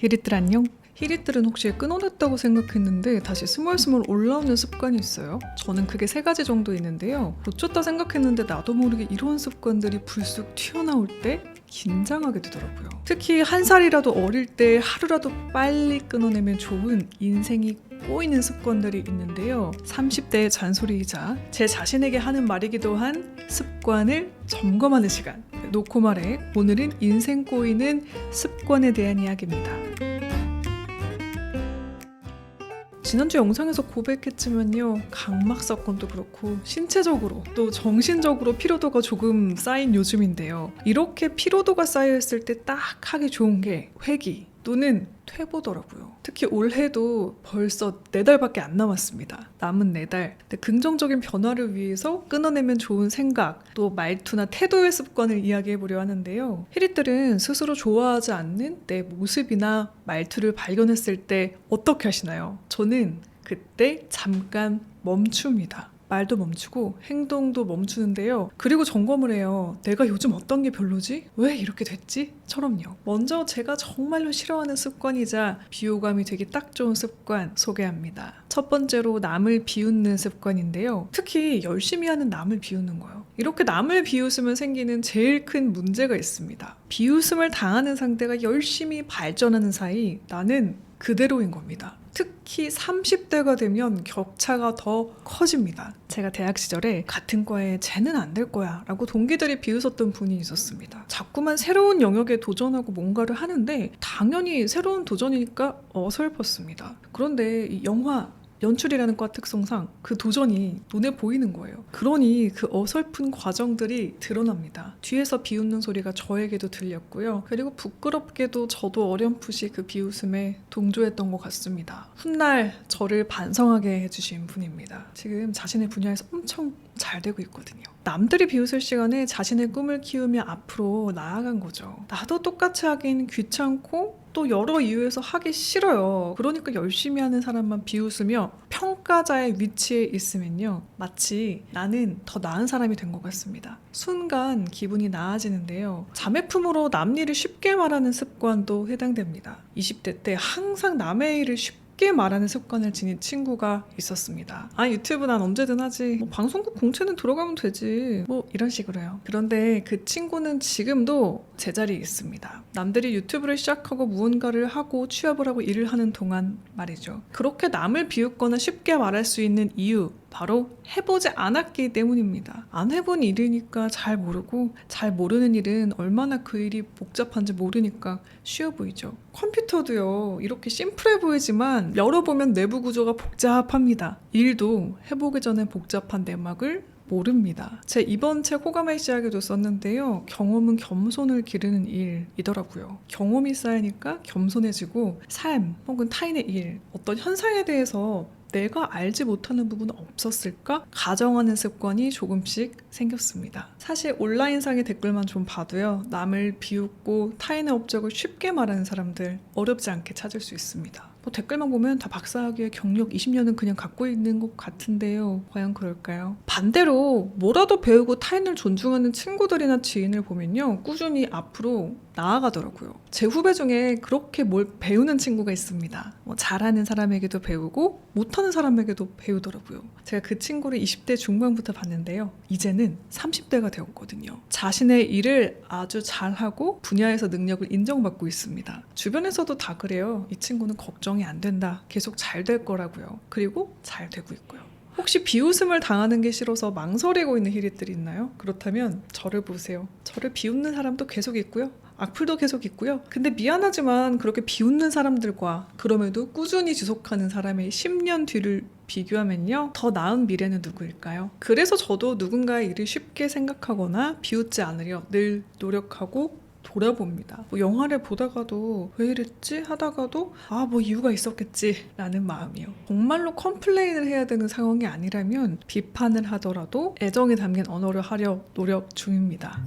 히릿들 안녕? 히릿들은 혹시 끊어냈다고 생각했는데 다시 스멀스멀 올라오는 습관이 있어요. 저는 그게 3가지 정도 있는데요. 고쳤다 생각했는데 나도 모르게 이런 습관들이 불쑥 튀어나올 때 긴장하게 되더라고요. 특히 한 살이라도 어릴 때 하루라도 빨리 끊어내면 좋은 인생이 꼬이는 습관들이 있는데요. 30대의 잔소리이자 제 자신에게 하는 말이기도 한 습관을 점검하는 시간. 놓고 말해, 오늘은 인생 꼬이는 습관에 대한 이야기입니다. 지난주 영상에서 고백했지만요, 각막 사건도 그렇고 신체적으로 또 정신적으로 피로도가 조금 쌓인 요즘인데요. 이렇게 피로도가 쌓여있을 때 딱 하기 좋은 게 회기 또는 퇴보더라고요. 특히 올해도 벌써 4달밖에 안 남았습니다. 남은 4달. 근데 긍정적인 변화를 위해서 끊어내면 좋은 생각, 또 말투나 태도의 습관을 이야기해보려 하는데요. 히릿들은 스스로 좋아하지 않는 내 모습이나 말투를 발견했을 때 어떻게 하시나요? 저는 그때 잠깐 멈춥니다. 말도 멈추고 행동도 멈추는데요. 그리고 점검을 해요. 내가 요즘 어떤 게 별로지? 왜 이렇게 됐지? 처럼요. 먼저 제가 정말로 싫어하는 습관이자 비호감이 되기 딱 좋은 습관 소개합니다. 첫 번째로 남을 비웃는 습관인데요. 특히 열심히 하는 남을 비웃는 거예요. 이렇게 남을 비웃으면 생기는 제일 큰 문제가 있습니다. 비웃음을 당하는 상대가 열심히 발전하는 사이 나는 그대로인 겁니다. 특히 30대가 되면 격차가 더 커집니다. 제가 대학 시절에 같은 과에 쟤는 안 될 거야 라고 동기들이 비웃었던 분이 있었습니다. 자꾸만 새로운 영역에 도전하고 뭔가를 하는데 당연히 새로운 도전이니까 어설펐습니다. 그런데 이 영화 연출이라는 과 특성상 그 도전이 눈에 보이는 거예요. 그러니 그 어설픈 과정들이 드러납니다. 뒤에서 비웃는 소리가 저에게도 들렸고요. 그리고 부끄럽게도 저도 어렴풋이 그 비웃음에 동조했던 것 같습니다. 훗날 저를 반성하게 해주신 분입니다. 지금 자신의 분야에서 엄청 잘 되고 있거든요. 남들이 비웃을 시간에 자신의 꿈을 키우며 앞으로 나아간 거죠. 나도 똑같이 하긴 귀찮고 또 여러 이유에서 하기 싫어요. 그러니까 열심히 하는 사람만 비웃으며 평가자의 위치에 있으면요, 마치 나는 더 나은 사람이 된 것 같습니다. 순간 기분이 나아지는데요. 자매품으로 남 일을 쉽게 말하는 습관도 해당됩니다. 20대 때 항상 남의 일을 쉽게 말하는 습관을 지닌 친구가 있었습니다. 아, 유튜브 난 언제든 하지, 뭐 방송국 공채는 들어가면 되지, 뭐 이런 식으로요. 그런데 그 친구는 지금도 제자리에 있습니다. 남들이 유튜브를 시작하고 무언가를 하고 취업을 하고 일을 하는 동안 말이죠. 그렇게 남을 비웃거나 쉽게 말할 수 있는 이유, 바로 해보지 않았기 때문입니다. 안 해본 일이니까 잘 모르고, 잘 모르는 일은 얼마나 그 일이 복잡한지 모르니까 쉬워 보이죠. 컴퓨터도요, 이렇게 심플해 보이지만 열어보면 내부 구조가 복잡합니다. 일도 해보기 전에 복잡한 내막을 모릅니다. 제 이번 책 호감의 시작에도 썼는데요. 경험은 겸손을 기르는 일이더라고요. 경험이 쌓이니까 겸손해지고 삶 혹은 타인의 일, 어떤 현상에 대해서 내가 알지 못하는 부분은 없었을까? 가정하는 습관이 조금씩 생겼습니다. 사실 온라인상의 댓글만 좀 봐도요, 남을 비웃고 타인의 업적을 쉽게 말하는 사람들 어렵지 않게 찾을 수 있습니다. 뭐 댓글만 보면 다 박사학위의 경력 20년은 그냥 갖고 있는 것 같은데요. 과연 그럴까요? 반대로 뭐라도 배우고 타인을 존중하는 친구들이나 지인을 보면요, 꾸준히 앞으로 나아가더라고요. 제 후배 중에 그렇게 뭘 배우는 친구가 있습니다. 뭐 잘하는 사람에게도 배우고 못하는 사람에게도 배우더라고요. 제가 그 친구를 20대 중반부터 봤는데요. 이제는 30대가 되었거든요. 자신의 일을 아주 잘하고 분야에서 능력을 인정받고 있습니다. 주변에서도 다 그래요. 이 친구는 걱정이 안 된다. 계속 잘 될 거라고요. 그리고 잘 되고 있고요. 혹시 비웃음을 당하는 게 싫어서 망설이고 있는 히릿들이 있나요? 그렇다면 저를 보세요. 저를 비웃는 사람도 계속 있고요. 악플도 계속 있고요. 근데 미안하지만 그렇게 비웃는 사람들과 그럼에도 꾸준히 지속하는 사람의 10년 뒤를 비교하면요, 더 나은 미래는 누구일까요? 그래서 저도 누군가의 일을 쉽게 생각하거나 비웃지 않으려 늘 노력하고 돌아봅니다. 뭐 영화를 보다가도 왜 이랬지? 하다가도 뭐 이유가 있었겠지 라는 마음이요. 정말로 컴플레인을 해야 되는 상황이 아니라면 비판을 하더라도 애정이 담긴 언어를 하려 노력 중입니다.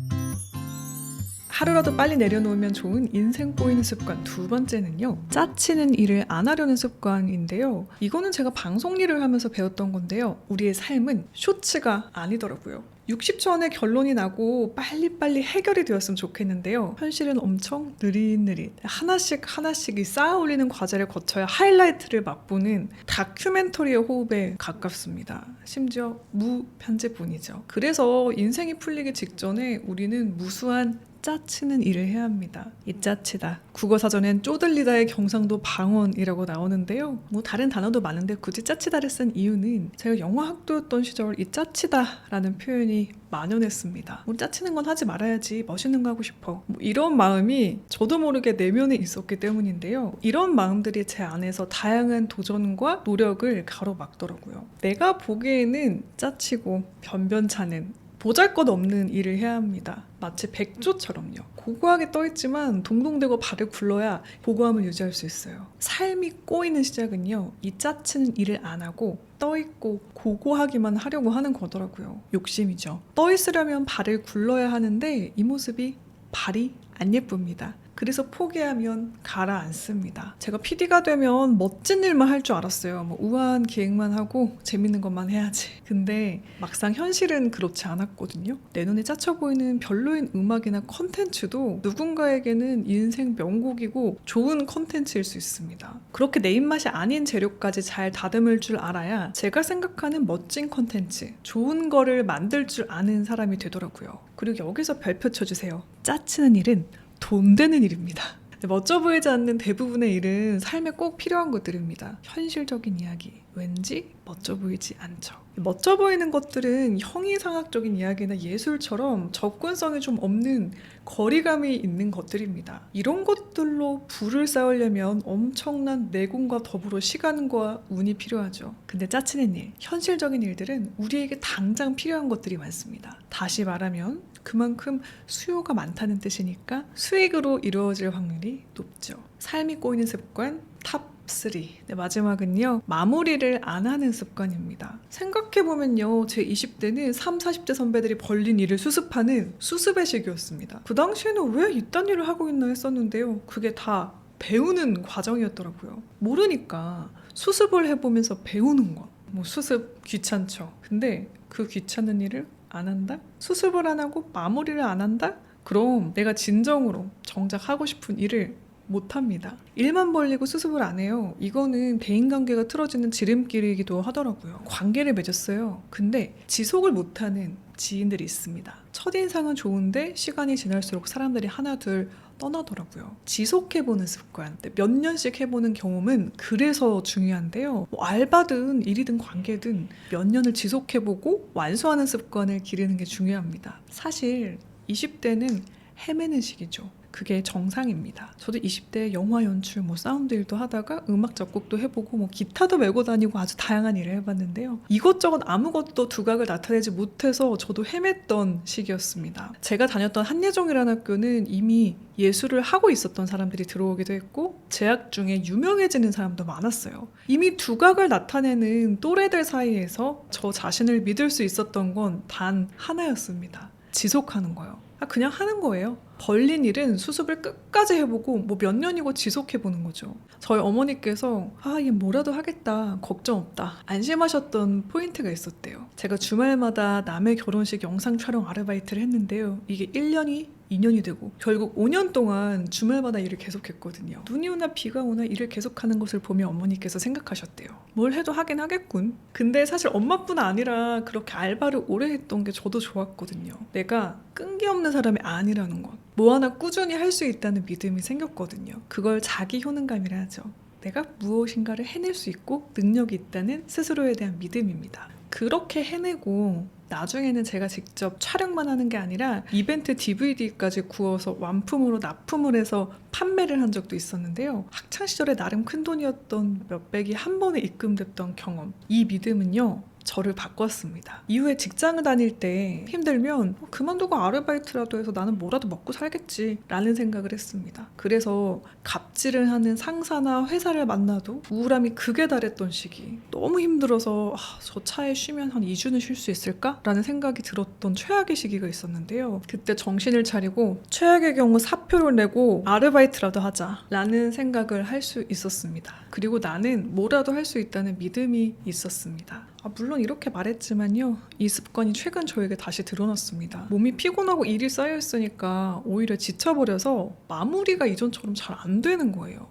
하루라도 빨리 내려놓으면 좋은 인생 꼬이는 습관 2번째는요, 짜치는 일을 안 하려는 습관인데요. 이거는 제가 방송 일을 하면서 배웠던 건데요. 우리의 삶은 쇼츠가 아니더라고요. 60초 안에 결론이 나고 빨리빨리 해결이 되었으면 좋겠는데요. 현실은 엄청 느릿느릿 하나씩 이 쌓아 올리는 과제를 거쳐야 하이라이트를 맛보는 다큐멘터리의 호흡에 가깝습니다. 심지어 무편집뿐이죠. 그래서 인생이 풀리기 직전에 우리는 무수한 짜치는 일을 해야 합니다. 이 짜치다. 국어사전엔 쪼들리다의 경상도 방언이라고 나오는데요. 뭐 다른 단어도 많은데 굳이 짜치다를 쓴 이유는 제가 영어학도였던 시절 이 짜치다라는 표현이 만연했습니다. 우리 짜치는 건 하지 말아야지. 멋있는 거 하고 싶어. 뭐 이런 마음이 저도 모르게 내면에 있었기 때문인데요. 이런 마음들이 제 안에서 다양한 도전과 노력을 가로막더라고요. 내가 보기에는 짜치고 변변찮은 보잘것없는 일을 해야 합니다. 마치 백조처럼요. 고고하게 떠있지만 동동대고 발을 굴러야 고고함을 유지할 수 있어요. 삶이 꼬이는 시작은요. 이 짜치는 일을 안 하고 떠있고 고고하기만 하려고 하는 거더라고요. 욕심이죠. 떠있으려면 발을 굴러야 하는데 이 모습이 발이 안 예쁩니다. 그래서 포기하면 가라앉습니다. 제가 PD가 되면 멋진 일만 할 줄 알았어요. 뭐 우아한 기획만 하고 재밌는 것만 해야지. 근데 막상 현실은 그렇지 않았거든요. 내 눈에 짜쳐 보이는 별로인 음악이나 컨텐츠도 누군가에게는 인생 명곡이고 좋은 컨텐츠일 수 있습니다. 그렇게 내 입맛이 아닌 재료까지 잘 다듬을 줄 알아야 제가 생각하는 멋진 컨텐츠, 좋은 거를 만들 줄 아는 사람이 되더라고요. 그리고 여기서 별표 쳐주세요. 짜치는 일은 돈 되는 일입니다. 멋져 보이지 않는 대부분의 일은 삶에 꼭 필요한 것들입니다. 현실적인 이야기, 왠지 멋져 보이지 않죠. 멋져 보이는 것들은 형이상학적인 이야기나 예술처럼 접근성이 좀 없는 거리감이 있는 것들입니다. 이런 것들로 부를 쌓으려면 엄청난 내공과 더불어 시간과 운이 필요하죠. 근데 짜치는 일, 현실적인 일들은 우리에게 당장 필요한 것들이 많습니다. 다시 말하면 그만큼 수요가 많다는 뜻이니까 수익으로 이루어질 확률이 높죠. 삶이 꼬이는 습관 탑 3. 네, 마지막은요. 마무리를 안 하는 습관입니다. 생각해보면요. 제 20대는 30, 40대 선배들이 벌린 일을 수습하는 수습의 시기였습니다. 그 당시에는 왜 이딴 일을 하고 있나 했었는데요. 그게 다 배우는 과정이었더라고요. 모르니까 수습을 해보면서 배우는 것. 뭐 수습 귀찮죠. 근데 그 귀찮은 일을 안 한다? 수습을 안 하고 마무리를 안 한다? 그럼 내가 진정으로 정작 하고 싶은 일을 못합니다. 일만 벌리고 수습을 안 해요. 이거는 대인관계가 틀어지는 지름길이기도 하더라고요. 관계를 맺었어요. 근데 지속을 못하는 지인들이 있습니다. 첫인상은 좋은데 시간이 지날수록 사람들이 하나둘 떠나더라고요. 지속해보는 습관, 몇 년씩 해보는 경험은 그래서 중요한데요. 뭐 알바든 일이든 관계든 몇 년을 지속해보고 완수하는 습관을 기르는 게 중요합니다. 사실 20대는 헤매는 시기죠. 그게 정상입니다. 저도 20대 영화 연출, 사운드 일도 하다가 음악 작곡도 해보고 기타도 메고 다니고 아주 다양한 일을 해봤는데요. 이것저것 아무것도 두각을 나타내지 못해서 저도 헤맸던 시기였습니다. 제가 다녔던 한예종이라는 학교는 이미 예술을 하고 있었던 사람들이 들어오기도 했고 재학 중에 유명해지는 사람도 많았어요. 이미 두각을 나타내는 또래들 사이에서 저 자신을 믿을 수 있었던 건 단 하나였습니다. 지속하는 거요. 그냥 하는 거예요. 벌린 일은 수습을 끝까지 해보고 몇 년이고 지속해보는 거죠. 저희 어머니께서 얘 뭐라도 하겠다, 걱정 없다, 안심하셨던 포인트가 있었대요. 제가 주말마다 남의 결혼식 영상 촬영 아르바이트를 했는데요. 이게 1년이 2년이 되고 결국 5년 동안 주말마다 일을 계속했거든요. 눈이 오나 비가 오나 일을 계속하는 것을 보며 어머니께서 생각하셨대요. 뭘 해도 하긴 하겠군. 근데 사실 엄마뿐 아니라 그렇게 알바를 오래 했던 게 저도 좋았거든요. 내가 끈기 없는 사람이 아니라는 것. 뭐 하나 꾸준히 할 수 있다는 믿음이 생겼거든요. 그걸 자기 효능감이라 하죠. 내가 무엇인가를 해낼 수 있고 능력이 있다는 스스로에 대한 믿음입니다. 그렇게 해내고 나중에는 제가 직접 촬영만 하는 게 아니라 이벤트 DVD까지 구워서 완품으로 납품을 해서 판매를 한 적도 있었는데요. 학창시절에 나름 큰돈이었던 몇백이 한 번에 입금됐던 경험. 이 믿음은요. 저를 바꿨습니다. 이후에 직장을 다닐 때 힘들면 그만두고 아르바이트라도 해서 나는 뭐라도 먹고 살겠지 라는 생각을 했습니다. 그래서 갑질을 하는 상사나 회사를 만나도 우울함이 극에 달했던 시기, 너무 힘들어서 저 차에 쉬면 한 2주는 쉴 수 있을까? 라는 생각이 들었던 최악의 시기가 있었는데요. 그때 정신을 차리고 최악의 경우 사표를 내고 아르바이트라도 하자 라는 생각을 할 수 있었습니다. 그리고 나는 뭐라도 할 수 있다는 믿음이 있었습니다. 물론 이렇게 말했지만요. 이 습관이 최근 저에게 다시 드러났습니다. 몸이 피곤하고 일이 쌓여있으니까 오히려 지쳐버려서 마무리가 이전처럼 잘 안 되는 거예요.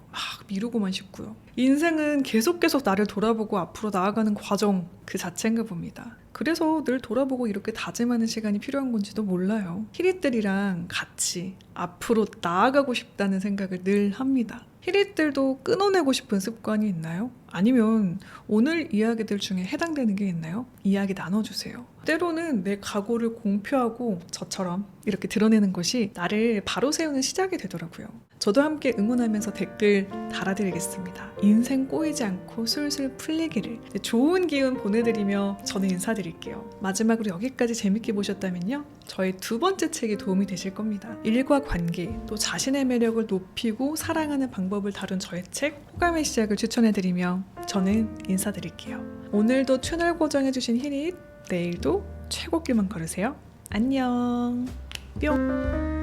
미루고만 싶고요. 인생은 계속 나를 돌아보고 앞으로 나아가는 과정 그 자체인가 봅니다. 그래서 늘 돌아보고 이렇게 다짐하는 시간이 필요한 건지도 몰라요. 히릿들이랑 같이 앞으로 나아가고 싶다는 생각을 늘 합니다. 히릿들도 끊어내고 싶은 습관이 있나요? 아니면 오늘 이야기들 중에 해당되는 게 있나요? 이야기 나눠주세요. 때로는 내 각오를 공표하고 저처럼 이렇게 드러내는 것이 나를 바로 세우는 시작이 되더라고요. 저도 함께 응원하면서 댓글 달아드리겠습니다. 인생 꼬이지 않고 술술 풀리기를. 좋은 기운 보내드리며 저는 인사드릴게요. 마지막으로 여기까지 재밌게 보셨다면요. 저의 두 번째 책이 도움이 되실 겁니다. 일과 관계, 또 자신의 매력을 높이고 사랑하는 방법을 다룬 저의 책 호감의 시작을 추천해드리며 저는 인사드릴게요. 오늘도 채널 고정해주신 히릿, 내일도 최고길만 걸으세요. 안녕. 뿅.